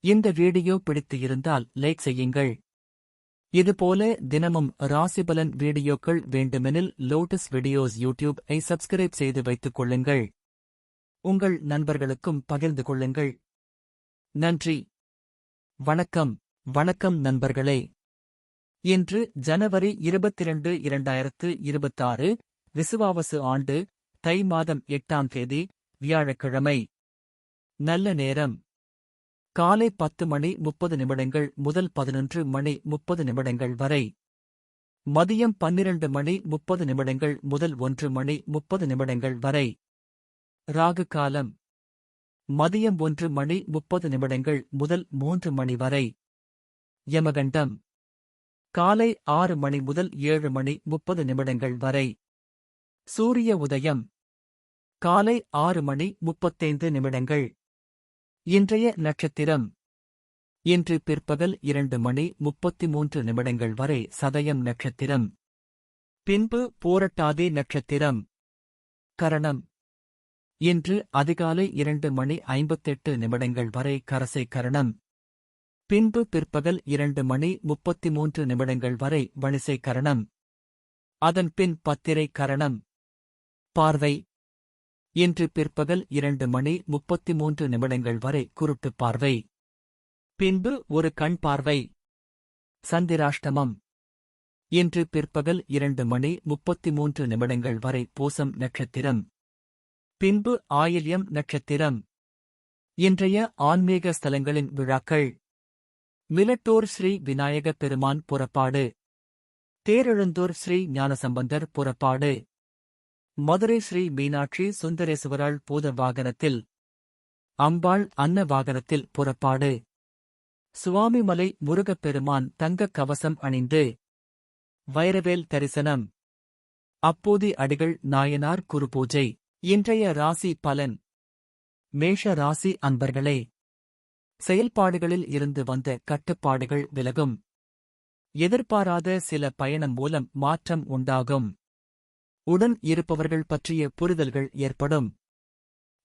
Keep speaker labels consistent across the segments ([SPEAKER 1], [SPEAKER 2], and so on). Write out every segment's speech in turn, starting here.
[SPEAKER 1] இந்த வீடியோ பிடித்து இருந்தால் லைக் செய்யுங்கள். இதுபோல தினமும் ராசிபலன் வீடியோக்கள் வேண்டுமெனில் லோட்டஸ் வீடியோஸ் யூடியூப்-ஐ சப்ஸ்கிரைப் செய்து வைத்துக் கொள்ளுங்கள். உங்கள் நண்பர்களுக்கும் பகிர்ந்து கொள்ளுங்கள். நன்றி. வணக்கம். வணக்கம் நண்பர்களே. இன்று ஜனவரி 22, 2026, விசுவாவசு ஆண்டு, தை மாதம் 8ஆம் தேதி, வியாழக்கிழமை. நல்ல நேரம் காலை 10:30 முதல் 11:30 வரை. மதியம் 12:30 முதல் 1:30 வரை. ராகு காலம் மதியம் 1:30 முதல் 3 மணி வரை. யமகண்டம் காலை 6 முதல் 7:30 வரை. சூரிய உதயம் காலை 6:35. இன்றைய நட்சத்திரம். இன்று பிற்பகல் 2:33 வரை சதயம் நட்சத்திரம். பின்பு பூரட்டாதி நட்சத்திரம். கரணம் இன்று அதிகாலை 2:58 வரை கரசை கரணம். பின்பு பிற்பகல் 2:33 வரை வணிசை கரணம். அதன் பின் பத்திரை கரணம். பார்வை இன்று பிற்பகல் 2:33 வரை குருட்டு பார்வை. பின்பு ஒரு கண் பார்வை. சந்திராஷ்டமம் இன்று பிற்பகல் 2:33 வரை பூசம் நட்சத்திரம். பின்பு ஆயில்யம் நட்சத்திரம். இன்றைய ஆன்மீக ஸ்தலங்களின் விழாக்கள். மிலட்டூர் ஸ்ரீ விநாயக பெருமான் புறப்பாடு. தேரெழுந்தூர் ஸ்ரீ ஞானசம்பந்தர் புறப்பாடு. மதுரை ஸ்ரீ மீனாட்சி சுந்தரேசுவராள் பூத வாகனத்தில். அம்பாள் அன்ன வாகனத்தில் புறப்பாடு. சுவாமிமலை முருகப்பெருமான் தங்கக் கவசம் அணிந்து. வைரவேல் தரிசனம். அப்போதி அடிகள் நாயனார் குருபூஜை. இன்றைய ராசி பலன். மேஷ ராசி அன்பர்களே. செயல்பாடுகளில் இருந்து வந்த கட்டுப்பாடுகள் விலகும். எதிர்பாராத சில பயணம் மூலம் மாற்றம் உண்டாகும். உடன் இருப்பவர்கள் பற்றிய புரிதல்கள் ஏற்படும்.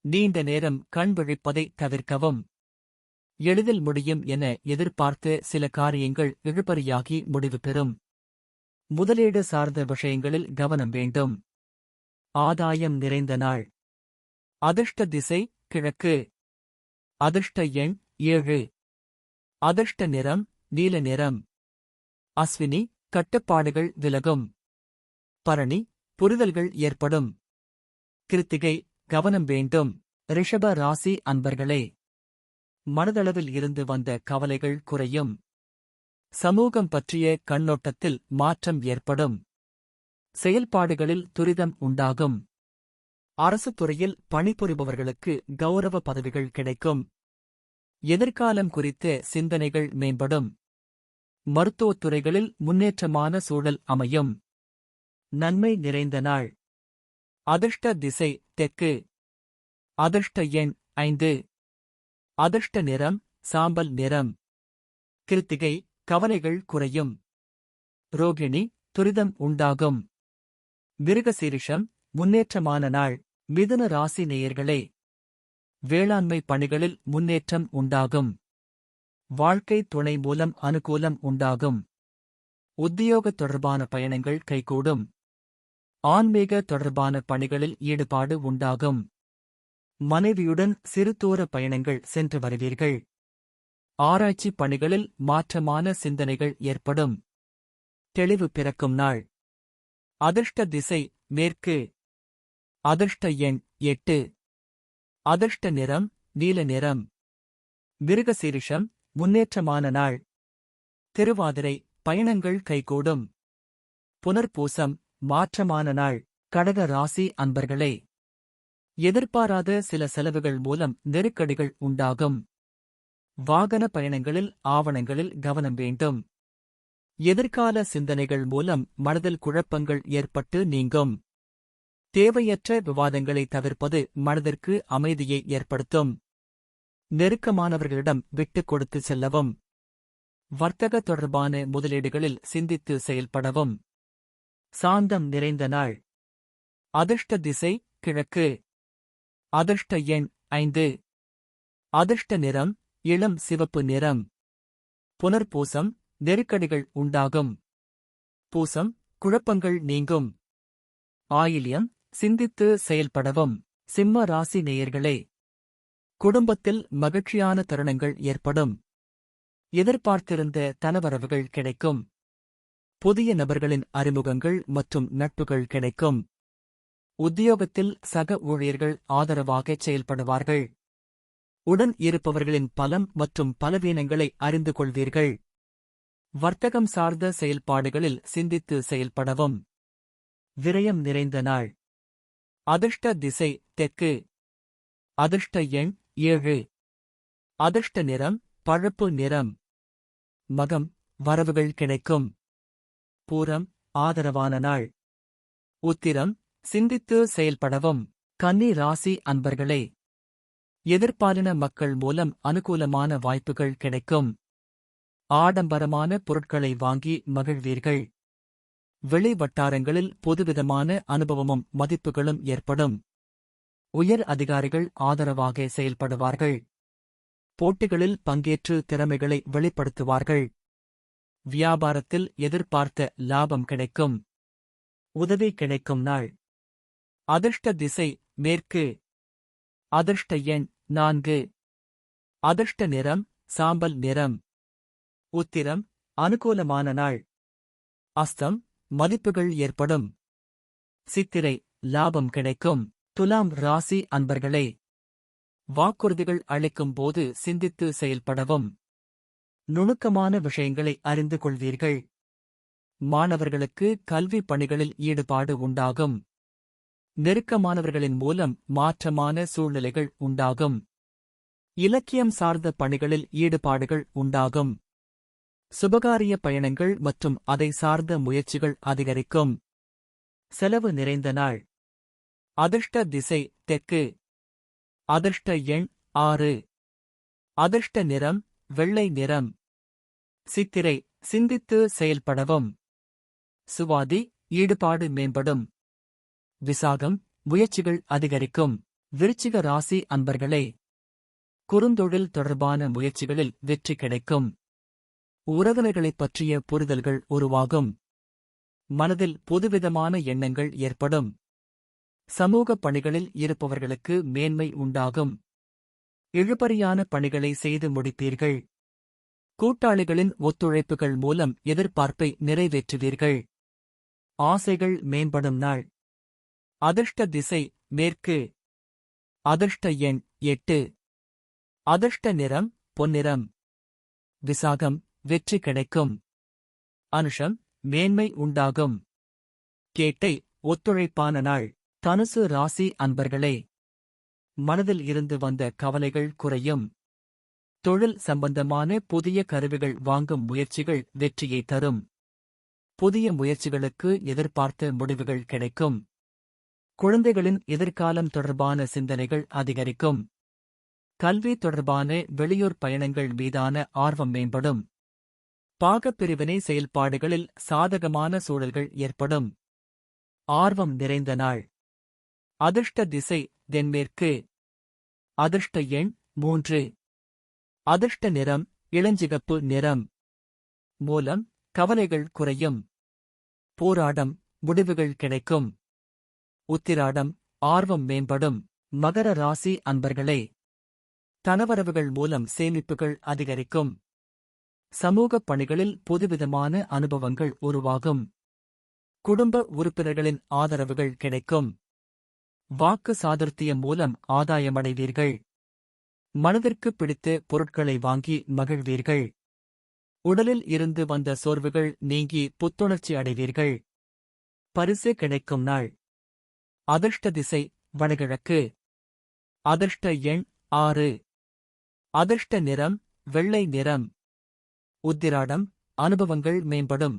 [SPEAKER 1] நீண்ட நேரம் கண் விழிப்பதை தவிர்க்கவும். எளிதில் முடியும் என எதிர்பார்த்த சில காரியங்கள் இழுபறியாகி முடிவு பெறும். முதலீடு சார்ந்த விஷயங்களில் கவனம் வேண்டும். ஆதாயம் நிறைந்த நாள். அதிர்ஷ்ட திசை கிழக்கு. அதிர்ஷ்ட எண் 7. அதிர்ஷ்ட நிறம் நீல நிறம். அஸ்வினி கட்டுப்பாடுகள் விலகும். பரணி புரிதல்கள் ஏற்படும். கிருத்திகை கவனம் வேண்டும். ரிஷப ராசி அன்பர்களே. மனதளவில் இருந்து வந்த கவலைகள் குறையும். சமூகம் பற்றிய கண்ணோட்டத்தில் மாற்றம் ஏற்படும். செயல்பாடுகளில் துரிதம் உண்டாகும். அரசு துறையில் பணிபுரிபவர்களுக்கு கௌரவ பதவிகள் கிடைக்கும். எதிர்காலம் குறித்த சிந்தனைகள் மேம்படும். மருத்துவத் துறைகளில் முன்னேற்றமான சூழல் அமையும். நன்மை நிறைந்த நாள். அதிர்ஷ்ட திசை தெற்கு. அதிர்ஷ்ட எண் 5. அதிர்ஷ்ட நிறம் சாம்பல் நிறம். கிருத்திகை கவலைகள் குறையும். ரோகிணி துரிதம் உண்டாகும். மிருகசீரிஷம் முன்னேற்றமான நாள். மிதுன ராசி நேயர்களே. வேளாண்மை பணிகளில் முன்னேற்றம் உண்டாகும். வாழ்க்கை துணை மூலம் அனுகூலம் உண்டாகும். உத்தியோக தொடர்பான பயணங்கள் கைகூடும். ஆன்மீக தொடர்பான பணிகளில் ஈடுபாடு உண்டாகும். மனைவியுடன் சிறுதூர பயணங்கள் சென்று வருவீர்கள். ஆராய்ச்சி பணிகளில் மாற்றமான சிந்தனைகள் ஏற்படும். தெளிவு பிறக்கும் நாள். அதிர்ஷ்ட திசை மேற்கு. அதிர்ஷ்ட எண் 8. அதிர்ஷ்ட நிறம் நீல நிறம். மிருகசீரிஷம் முன்னேற்றமான நாள். திருவாதிரை பயணங்கள் கைகூடும். புனர்பூசம் மாற்றமான நாள். கடக ராசி அன்பர்களே. எதிர்பாராத சில செலவுகள் மூலம் நெருக்கடிகள் உண்டாகும். வாகன பயணங்களில் ஆவணங்களில் கவனம் வேண்டும். எதிர்கால சிந்தனைகள் மூலம் மனதில் குழப்பங்கள் ஏற்பட்டு நீங்கும். தேவையற்ற விவாதங்களை தவிர்ப்பது மனதிற்கு அமைதியை ஏற்படுத்தும். நெருக்கமானவர்களிடம் விட்டுக் கொடுத்து செல்லவும். வர்த்தக தொடர்பான முதலீடுகளில் சிந்தித்து செயல்படவும். சாந்தம் நிறைந்த நாள். அதிர்ஷ்ட திசை கிழக்கு. அதிர்ஷ்ட எண் 5. அதிர்ஷ்ட நிறம் இளம் சிவப்பு நிறம். புனர்பூசம், நெருக்கடிகள் உண்டாகும். பூசம், குழப்பங்கள் நீங்கும். ஆயில்யம், சிந்தித்து செயல்படவும். சிம்ம ராசி நேயர்களே, குடும்பத்தில் மகிழ்ச்சியான தருணங்கள் ஏற்படும். எதிர்பார்த்திருந்த தனவரவுகள் கிடைக்கும். புதிய நபர்களின் அறிமுகங்கள் மற்றும் நட்புகள் கிடைக்கும். உத்தியோகத்தில் சக ஊழியர்கள் ஆதரவாகச் செயல்படுவார்கள். உடன் இருப்பவர்களின் பலம் மற்றும் பலவீனங்களை அறிந்து கொள்வீர்கள். வர்த்தகம் சார்ந்த செயல்பாடுகளில் சிந்தித்து செயல்படவும். விரயம் நிறைந்த நாள். அதிர்ஷ்ட திசை தெற்கு. அதிர்ஷ்ட எண் 7. அதிர்ஷ்ட நிறம் பழுப்பு நிறம். மகம், வரவுகள் கிடைக்கும். பூரம், ஆதரவான நாள். உத்திரம், சிந்தித்து செயல்படவும். கன்னி ராசி அன்பர்களே, எதிர்பாலின மக்கள் மூலம் அனுகூலமான வாய்ப்புகள் கிடைக்கும். ஆடம்பரமான பொருட்களை வாங்கி மகிழ்வீர்கள். வெளி வட்டாரங்களில் புதுவிதமான அனுபவமும் மதிப்புகளும் ஏற்படும். உயர் அதிகாரிகள் ஆதரவாக செயல்படுவார்கள். போட்டிகளில் பங்கேற்று திறமைகளை வெளிப்படுத்துவார்கள். வியாபாரத்தில் எதிர்பார்த்த லாபம் கிடைக்கும். உதவி கிடைக்கும் நாள். அதிர்ஷ்ட திசை மேற்கு. அதிர்ஷ்ட எண் 4. அதிர்ஷ்ட நிறம் சாம்பல் நிறம். உத்திரம், அனுகூலமான நாள். அஸ்தம், மதிப்புகள் ஏற்படும். சித்திரை, லாபம் கிடைக்கும். துலாம் ராசி அன்பர்களே, வாக்குறுதிகள் அளிக்கும் போது சிந்தித்து செயல்படவும். நுணுக்கமான விஷயங்களை அறிந்து கொள்வீர்கள். மாணவர்களுக்கு கல்வி பணிகளில் ஈடுபாடு உண்டாகும். நெருக்கமானவர்களின் மூலம் மாற்றமான சூழ்நிலைகள் உண்டாகும். இலக்கியம் சார்ந்த பணிகளில் ஈடுபாடுகள் உண்டாகும். சுபகாரிய பயணங்கள் மற்றும் அதை சார்ந்த முயற்சிகள் அதிகரிக்கும். செலவு நிறைந்த நாள். அதிர்ஷ்ட திசை தெற்கு. அதிர்ஷ்ட எண் 6. அதிர்ஷ்ட நிறம் வெள்ளை நிறம். சித்திரை, சிந்தித்து செயல்படவும். சுவாதி, ஈடுபாடு மேம்படும். விசாகம், முயற்சிகள் அதிகரிக்கும். விருச்சிக ராசி அன்பர்களே, குறுந்தொழில் தொடர்பான முயற்சிகளில் வெற்றி கிடைக்கும். உறவினர்களைப் பற்றிய புரிதல்கள் உருவாகும். மனதில் புதுவிதமான எண்ணங்கள் ஏற்படும். சமூக பணிகளில் இருப்பவர்களுக்கு மேன்மை உண்டாகும். இழுபறியான பணிகளை செய்து முடிப்பீர்கள். கூட்டாளிகளின் ஒத்துழைப்புகள் மூலம் எதிர்பார்ப்பை நிறைவேற்றுவீர்கள். ஆசைகள் மேம்படும் நாள். அதிர்ஷ்ட திசை மேற்கு. அதிர்ஷ்ட எண் 8. அதிர்ஷ்ட நிறம் பொன்னிறம். விசாகம், வெற்றி கிடைக்கும். அனுஷம், மேன்மை உண்டாகும். கேட்டை, ஒத்துழைப்பான நாள். தனுசு ராசி அன்பர்களே, மனதில் இருந்து வந்த கவலைகள் குறையும். தொழில் சம்பந்தமான புதிய கருவிகள் வாங்கும் முயற்சிகள் வெற்றியை தரும். புதிய முயற்சிகளுக்கு எதிர்பார்த்த முடிவுகள் கிடைக்கும். குழந்தைகளின் எதிர்காலம் தொடர்பான சிந்தனைகள் அதிகரிக்கும். கல்வி தொடர்பான வெளியூர் பயணங்கள் மீதான ஆர்வம் மேம்படும். பாகப்பிரிவினை செயல்பாடுகளில் சாதகமான சூழல்கள் ஏற்படும். ஆர்வம் நிறைந்த நாள். அதிர்ஷ்ட திசை தென்மேற்கு. அதிர்ஷ்ட எண் 3. அதிர்ஷ்ட நிறம் இளஞ்சிகப்பு நிறம். மூலம், கவலைகள் குறையும். போராடம், முடிவுகள் கிடைக்கும். உத்திராடம், ஆர்வம் மேம்படும். மகர ராசி அன்பர்களே, தனவரவுகள் மூலம் சேமிப்புகள் அதிகரிக்கும். சமூகப் பணிகளில் புதுவிதமான அனுபவங்கள் உருவாகும். குடும்ப உறுப்பினர்களின் ஆதரவுகள் கிடைக்கும். வாக்கு சாதுர்த்தியம் மூலம் ஆதாயமடைவீர்கள். மனதிற்கு பிடித்த பொருட்களை வாங்கி மகிழ்வீர்கள். உடலில் இருந்து வந்த சோர்வுகள் நீங்கி புத்துணர்ச்சி அடைவீர்கள். பரிசு கிடைக்கும் நாள். அதிர்ஷ்ட திசை வடகிழக்கு. அதிர்ஷ்ட எண் 6. அதிர்ஷ்ட நிறம் வெள்ளை நிறம். உத்திராடம், அனுபவங்கள் மேம்படும்.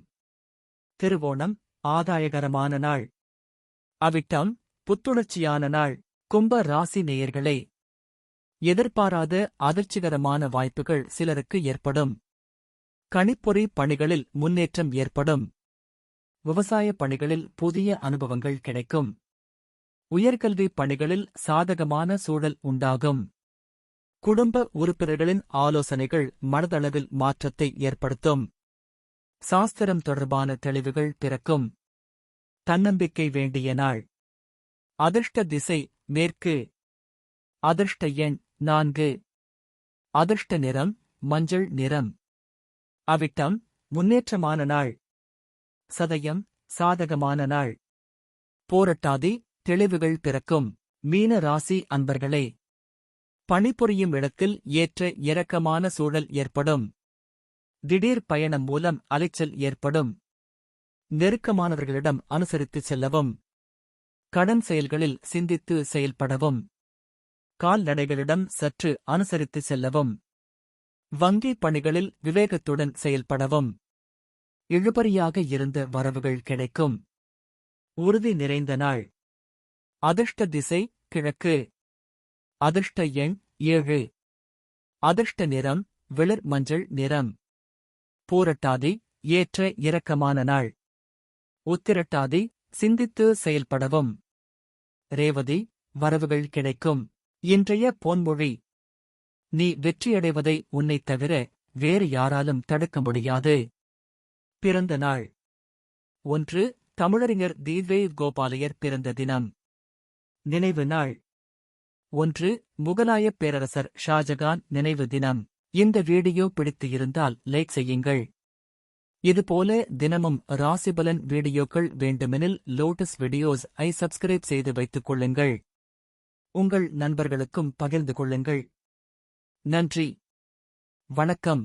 [SPEAKER 1] திருவோணம், ஆதாயகரமான நாள். அவிட்டம், புத்துணர்ச்சியான நாள். கும்ப ராசி நேயர்களே, எதிர்பாராத அதிர்ச்சிகரமான வாய்ப்புகள் சிலருக்கு ஏற்படும். கணிப்பொறி பணிகளில் முன்னேற்றம் ஏற்படும். விவசாய பணிகளில் புதிய அனுபவங்கள் கிடைக்கும். உயர்கல்வி பணிகளில் சாதகமான சூழல் உண்டாகும். குடும்ப உறுப்பினர்களின் ஆலோசனைகள் மனதளவில் மாற்றத்தை ஏற்படுத்தும். சாஸ்திரம் தொடர்பான தெளிவுகள் பிறக்கும். தன்னம்பிக்கை வேண்டிய நாள். அதிர்ஷ்ட திசை மேற்கு. அதிர்ஷ்ட எண் 4. அதிர்ஷ்ட நிறம் மஞ்சள் நிறம். அவிட்டம் முன்னேற்றமான நாள். சதயம் சாதகமான நாள். போரட்டாதி தெளிவுகள் பிறக்கும். மீன ராசி அன்பர்களே, பணிபுரியும் இடத்தில் ஏற்ற இறக்கமான சூழல் ஏற்படும். திடீர் பயணம் மூலம் அலைச்சல் ஏற்படும். நெருக்கமானவர்களிடம் அனுசரித்து செல்லவும். கடன் செயல்களில் சிந்தித்து செயல்படவும். கால்நடைகளிடம் சற்று அனுசரித்து செல்லவும். வங்கி பணிகளில் விவேகத்துடன் செயல்படவும். இழுபறியாக இருந்த வரவுகள் கிடைக்கும். உறுதி நிறைந்த நாள். அதிர்ஷ்ட திசை கிழக்கு. அதிர்ஷ்ட எண் 7. அதிர்ஷ்ட நிறம் வெளிர் மஞ்சள் நிறம். பூரட்டாதி ஏற்ற இறக்கமான நாள். உத்திரட்டாதி சிந்தித்து செயல்படவும். ரேவதி வரவுகள் கிடைக்கும். இன்றைய பொன்மொழி: நீ வெற்றியடைவதை உன்னைத் தவிர வேறு யாராலும் தடுக்க முடியாது. பிறந்த நாள். 1. தமிழறிஞர் தி.வே. கோபாலையர் பிறந்த தினம். நினைவு நாள். 1. முகலாயப் பேரரசர் ஷாஜகான் நினைவு தினம். இந்த வீடியோ பிடித்து இருந்தால் லைக் செய்யுங்கள். இதுபோல தினமும் ராசிபலன் வீடியோக்கள் வேண்டுமெனில் லோட்டஸ் வீடியோஸ் ஐ சப்ஸ்கிரைப் செய்து வைத்துக் கொள்ளுங்கள். உங்கள் நண்பர்களுக்கும் பகிர்ந்து கொள்ளுங்கள். நன்றி. வணக்கம்.